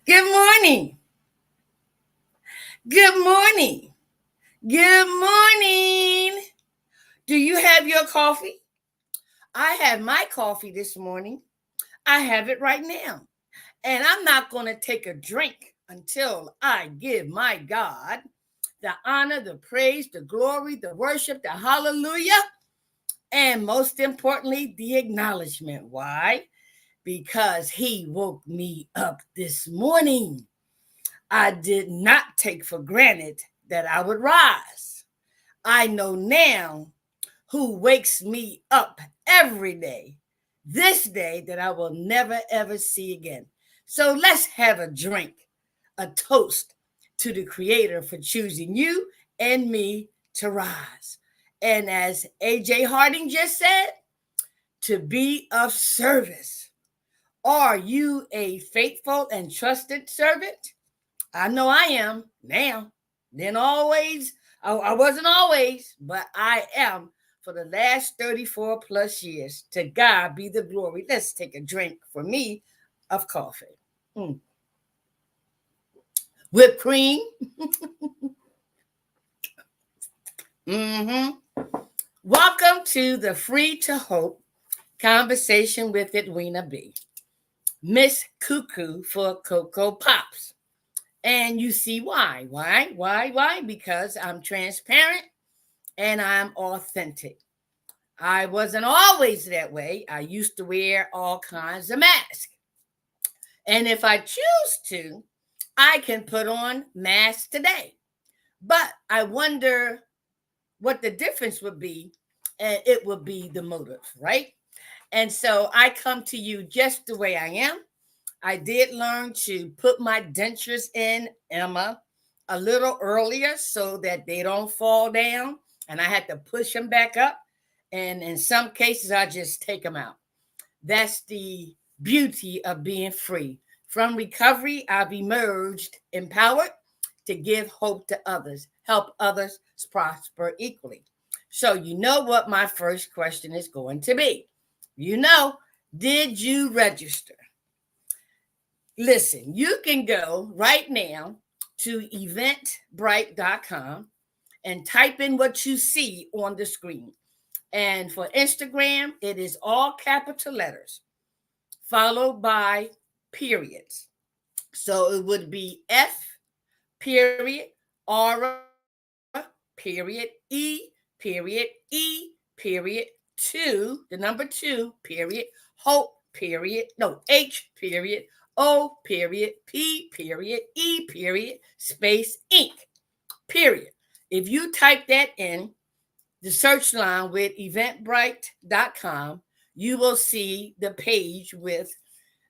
Good morning. Good morning. Good morning. Do you have your coffee? I had my coffee this morning. I have it right now. And I'm not going to take a drink until I give my God the honor, the praise, the glory, the worship, the hallelujah, and most importantly, the acknowledgement. Why? Because he woke me up this morning. I did not take for granted that I would rise. I know now who wakes me up every day, this day that I will never ever see again. So let's have a drink, a toast to the Creator for choosing you and me to rise. And as AJ Harding just said, to be of service. Are you a faithful and trusted servant? I know I am now. Then always, I wasn't always, but I am for the last 34 plus years. To God be the glory. Let's take a drink for me of coffee. Whipped cream. Mm-hmm. Welcome to the Free to Hope conversation with Edwina B. Miss Cuckoo for Cocoa Pops. And you see why. Why? Because I'm transparent and I'm authentic. I wasn't always that way. I used to wear all kinds of masks. And if I choose to, I can put on masks today. But I wonder what the difference would be. And it would be the motive, right? And so I come to you just the way I am. I did learn to put my dentures in, Emma, a little earlier so that they don't fall down. And I had to push them back up. And in some cases, I just take them out. That's the beauty of being free. From recovery, I've emerged empowered to give hope to others, help others prosper equally. So, you know what my first question is going to be. Did you register? Listen, you can go right now to eventbrite.com and type in what you see on the screen. And for Instagram, it is all capital letters followed by periods. So it would be F period, R period, E period, two, the number two, period, hope period, no, H period, O period, P period, E period, space Inc. Period. If you type that in the search line with eventbrite.com, you will see the page with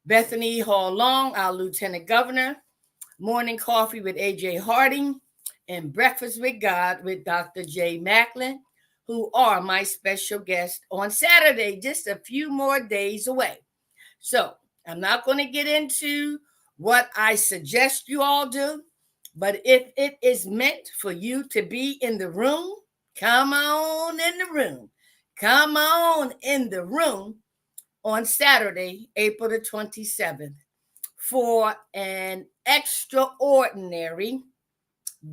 Bethany Hall Long, our Lieutenant Governor, Morning Coffee with AJ Harding, and Breakfast with God with Dr. J. Macklin, who are my special guests on Saturday, just a few more days away. So I'm not going to get into what I suggest you all do, but if it is meant for you to be in the room, come on in the room. Come on in the room on Saturday, April the 27th, for an extraordinary,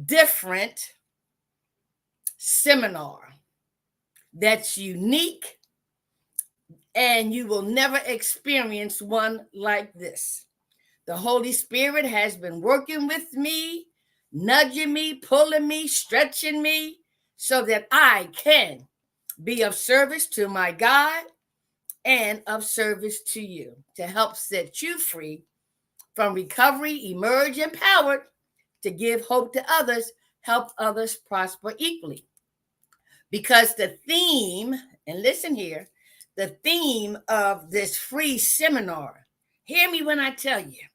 different seminar that's unique, and you will never experience one like this. The Holy Spirit has been working with me, nudging me, pulling me, stretching me, so that I can be of service to my God and of service to you to help set you free from recovery, emerge empowered to give hope to others, help others prosper equally. Because the theme, and listen here, the theme of this free seminar, hear me when I tell you,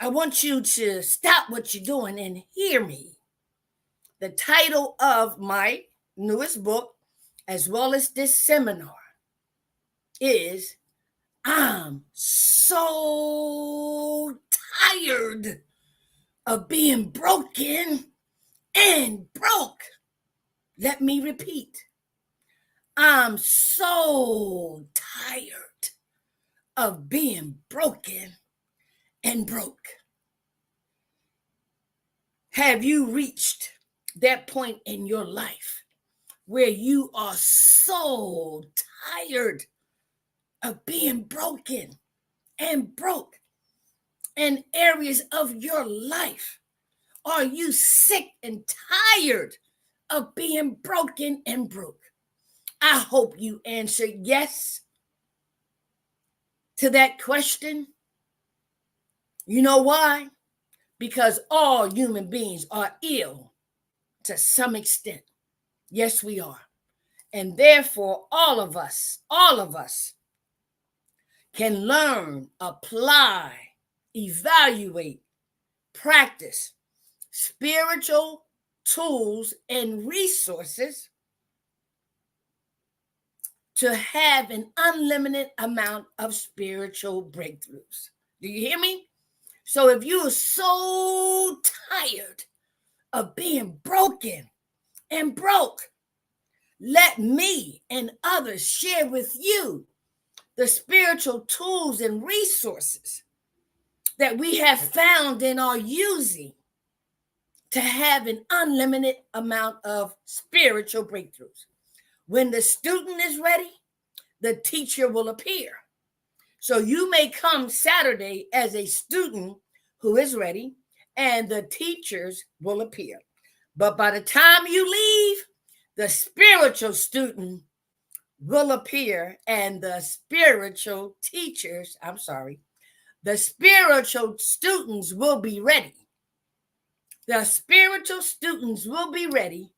I want you to stop what you're doing and hear me. The title of my newest book, as well as this seminar, is I'm so tired of being broken and broke. Let me repeat. I'm so tired of being broken and broke? Have you reached that point in your life where you are so tired of being broken and broke in areas of your life? Are you sick and tired of being broken and broke? I hope you answer yes to that question. You know why? Because all human beings are ill to some extent. Yes, we are. And therefore, all of us can learn, apply, evaluate, practice spiritual tools and resources to have an unlimited amount of spiritual breakthroughs. Do you hear me? So if you are so tired of being broken and broke, let me and others share with you the spiritual tools and resources that we have found and are using to have an unlimited amount of spiritual breakthroughs. When the student is ready, the teacher will appear. So you may come Saturday as a student who is ready, and the teachers will appear. But by the time you leave, the spiritual student will appear, and the spiritual students will be ready. The spiritual students will be ready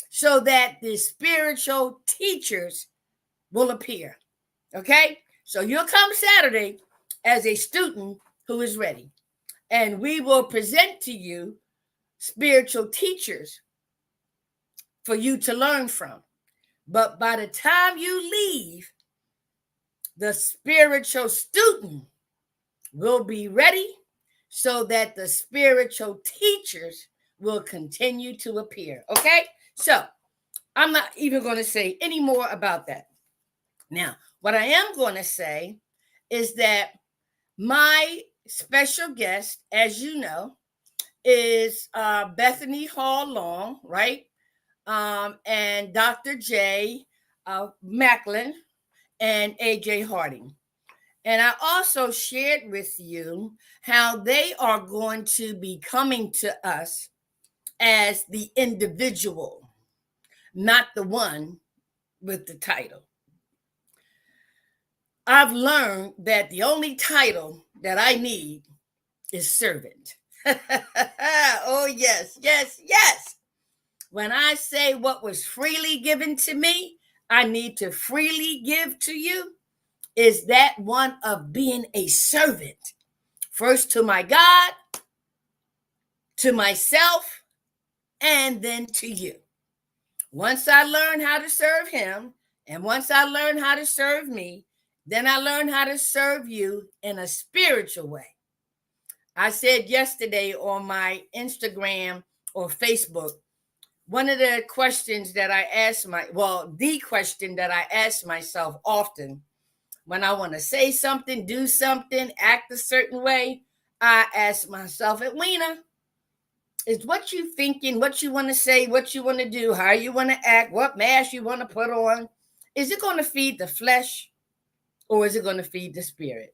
so that the spiritual teachers will appear. Okay? So you'll come Saturday as a student who is ready, and we will present to you spiritual teachers for you to learn from. But by the time you leave, the spiritual student will be ready so that the spiritual teachers will continue to appear. Okay? So I'm not even going to say any more about that. Now, what I am going to say is that my special guest, as you know, is Bethany Hall Long, right? And Dr. J. Macklin and AJ Harding. And I also shared with you how they are going to be coming to us as the individual, not the one with the title. I've learned that the only title that I need is servant. Oh, yes, yes, yes. When I say what was freely given to me, I need to freely give to you, is that one of being a servant. First to my God, to myself, and then to you. Once I learn how to serve him, and once I learn how to serve me, then I learn how to serve you in a spiritual way. I said yesterday on my Instagram or Facebook, one of the questions that I ask the question that I ask myself often when I want to say something, do something, act a certain way, I ask myself, Edwina, is what you thinking, what you want to say, what you want to do, how you want to act, what mask you want to put on, is it going to feed the flesh or is it going to feed the spirit?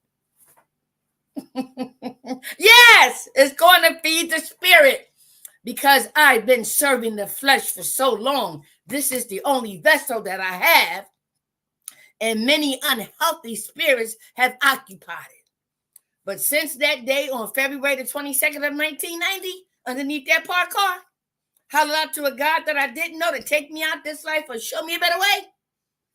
Yes, it's going to feed the spirit. Because I've been serving the flesh for so long, this is the only vessel that I have, and many unhealthy spirits have occupied it. But since that day on February the 22nd of 1990, underneath that parked car, holler out to a God that I didn't know to take me out this life or show me a better way.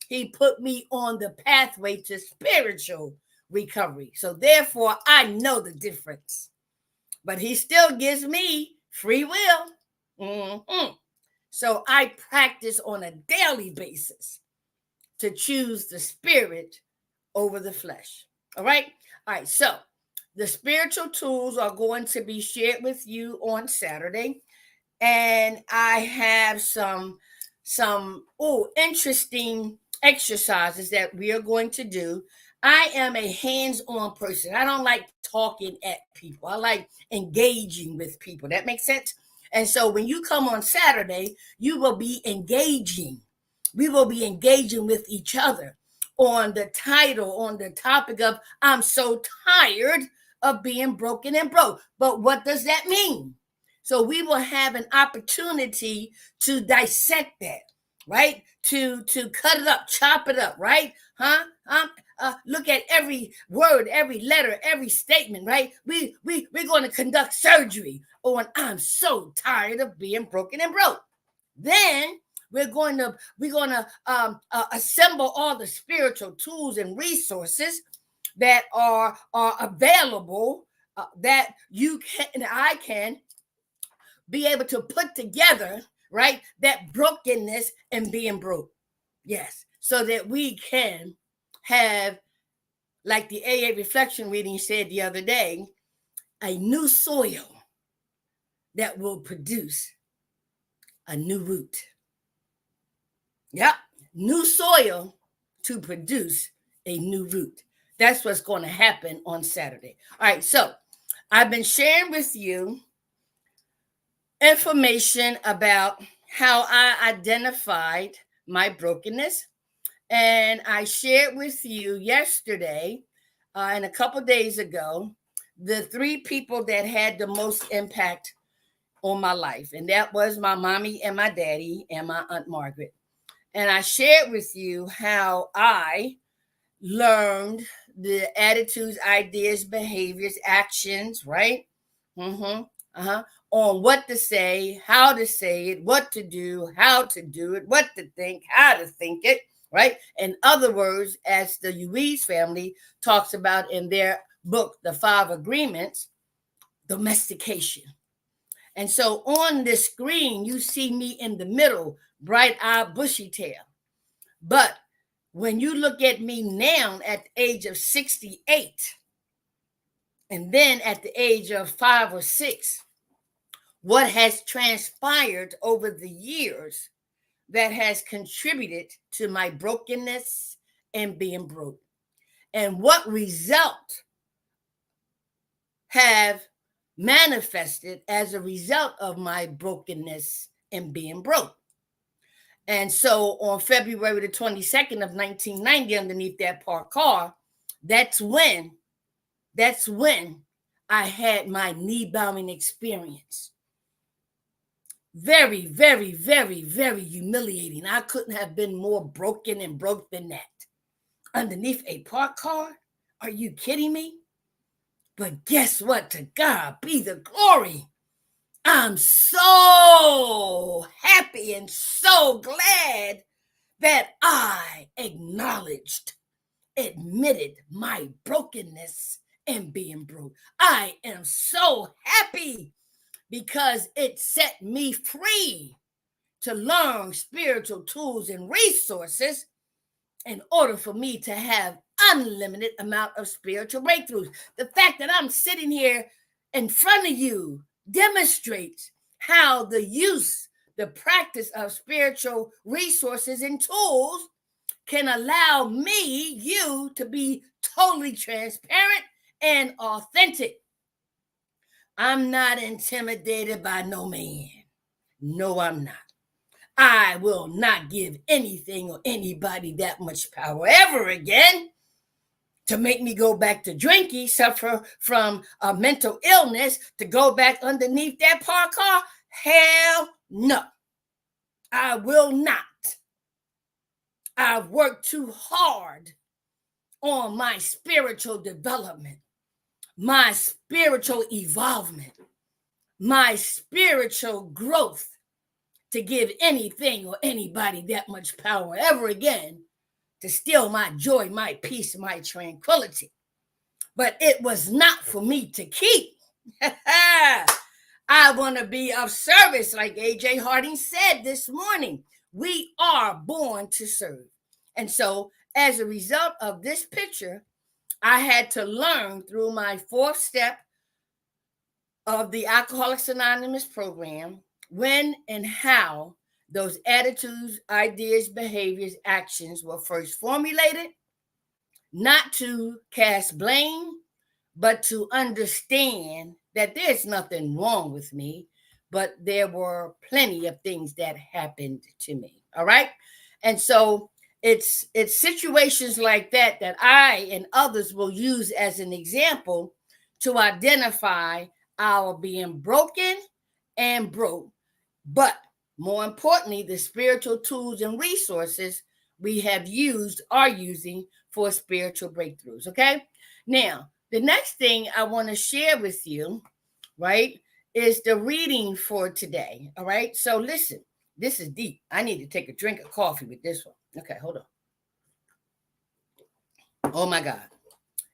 He put me on the pathway to spiritual recovery. So therefore, I know the difference. But he still gives me free will. Mm-hmm. So I practice on a daily basis to choose the spirit over the flesh. All right. So the spiritual tools are going to be shared with you on Saturday. And I have some interesting exercises that we are going to do. I am a hands-on person. I don't like talking at people. I like engaging with people. That makes sense? And so when you come on Saturday, you will be engaging. We will be engaging with each other on the title, on the topic of I'm so tired of being broken and broke. But what does that mean? So we will have an opportunity to dissect that, right? To cut it up, chop it up, right? Look at every word, every letter, every statement, right? We're going to conduct surgery on I'm so tired of being broken and broke. Then we're going to assemble all the spiritual tools and resources that are available, that you can and I can be able to put together, right? That brokenness and being broke. Yes. So that we can have, like the AA reflection reading said the other day, a new soil that will produce a new root. Yep. New soil to produce a new root. That's what's going to happen on Saturday. All right. So I've been sharing with you information about how I identified my brokenness. And I shared with you yesterday and a couple days ago the 3 people that had the most impact on my life. And that was my mommy and my daddy and my Aunt Margaret. And I shared with you how I learned the attitudes, ideas, behaviors, actions, right? On what to say, how to say it, what to do, how to do it, what to think, how to think it, right? In other words, as the Ruiz family talks about in their book, The 5 Agreements, domestication. And so on this screen, you see me in the middle, bright-eyed, bushy tail. But when you look at me now at the age of 68, and then at the age of 5 or 6, what has transpired over the years that has contributed to my brokenness and being broke, and what result have manifested as a result of my brokenness and being broke. And so on February the 22nd of 1990, underneath that parked car, that's when I had my knee-bowing experience. Very, very, very, very humiliating. I couldn't have been more broken and broke than that. Underneath a parked car? Are you kidding me? But guess what? To God be the glory. I'm so happy and so glad that I admitted my brokenness and being broke. I am so happy because it set me free to learn spiritual tools and resources in order for me to have unlimited amount of spiritual breakthroughs. The fact that I'm sitting here in front of you demonstrates how the practice of spiritual resources and tools can allow you to be totally transparent and authentic. I'm not intimidated by no man. No, I'm not. I will not give anything or anybody that much power ever again to make me go back to drinking, suffer from a mental illness, to go back underneath that parked car. Hell no. I will not. I've worked too hard on my spiritual development, my spiritual evolvement, my spiritual growth to give anything or anybody that much power ever again to steal my joy, my peace, my tranquility. But it was not for me to keep. I want to be of service, like A.J. Harding said this morning. We are born to serve. And so as a result of this picture, I had to learn through my 4th step of the Alcoholics Anonymous program when and how those attitudes, ideas, behaviors, actions were first formulated, not to cast blame, but to understand that there's nothing wrong with me, but there were plenty of things that happened to me. All right. And so it's situations like that that I and others will use as an example to identify our being broken and broke. But more importantly, the spiritual tools and resources we have used, are using for spiritual breakthroughs. Okay. Now, the next thing I want to share with you, right, is the reading for today. All right. So listen, this is deep. I need to take a drink of coffee with this one. Okay, hold on. Oh my God.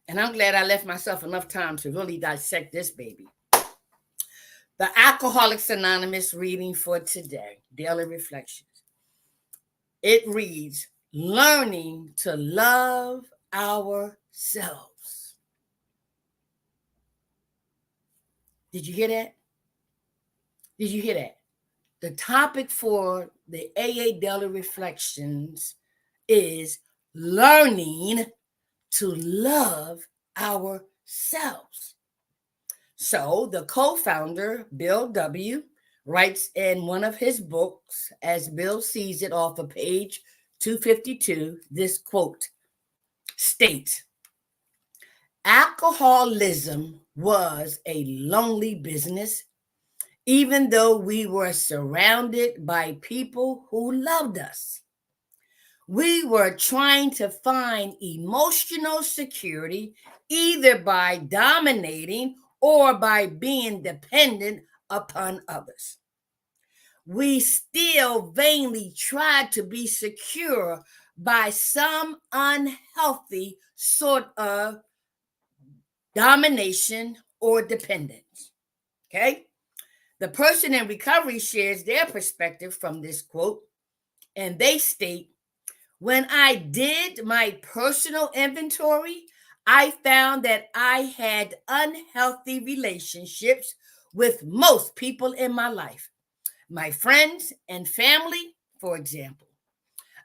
And I'm glad I left myself enough time to really dissect this baby. The Alcoholics Anonymous reading for today, Daily Reflections. It reads, learning to love ourselves. Did you hear that? Did you hear that? The topic for the AA Daily Reflections is learning to love ourselves. So the co-founder, Bill W., writes in one of his books, as Bill sees it off of page 252, this quote states, alcoholism was a lonely business, even though we were surrounded by people who loved us. We were trying to find emotional security either by dominating or by being dependent upon others. We still vainly tried to be secure by some unhealthy sort of domination or dependence. Okay? The person in recovery shares their perspective from this quote, and they state, when I did my personal inventory, I found that I had unhealthy relationships with most people in my life. My friends and family, for example.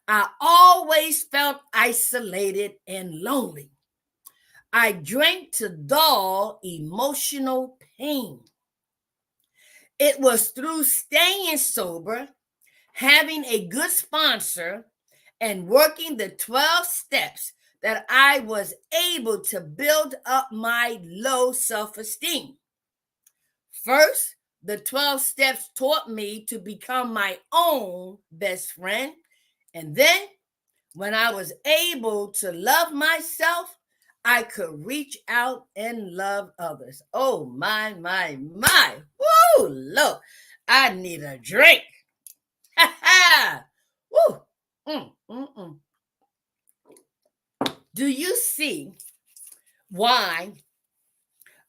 I always felt isolated and lonely. I drank to dull emotional pain. It was through staying sober, having a good sponsor, and working the 12 steps that I was able to build up my low self-esteem. First, the 12 steps taught me to become my own best friend. And then, when I was able to love myself, I could reach out and love others. Oh, my. Woo, look, I need a drink. Ha ha. Woo. Do you see why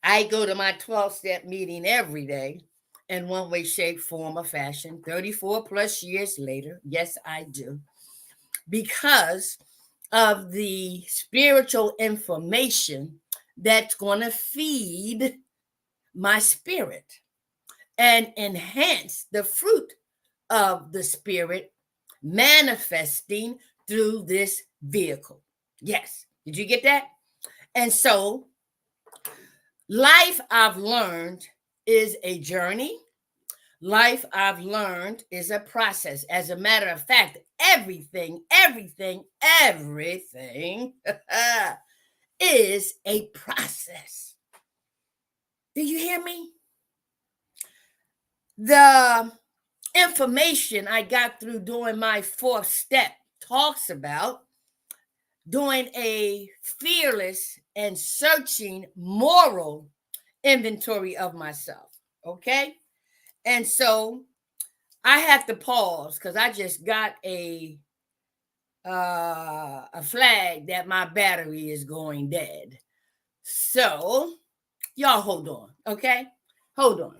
I go to my 12-step meeting every day in one way, shape, form, or fashion, 34 plus years later? Yes, I do. Because of the spiritual information that's going to feed my spirit and enhance the fruit of the spirit manifesting through this vehicle. Yes. Did you get that? And so life, I've learned, is a journey. Life, I've learned, is a process. As a matter of fact, everything is a process. Do you hear me? The information I got through doing my 4th step talks about doing a fearless and searching moral inventory of myself. Okay. And so I have to pause because I just got a flag that my battery is going dead. So y'all hold on. Okay. Hold on.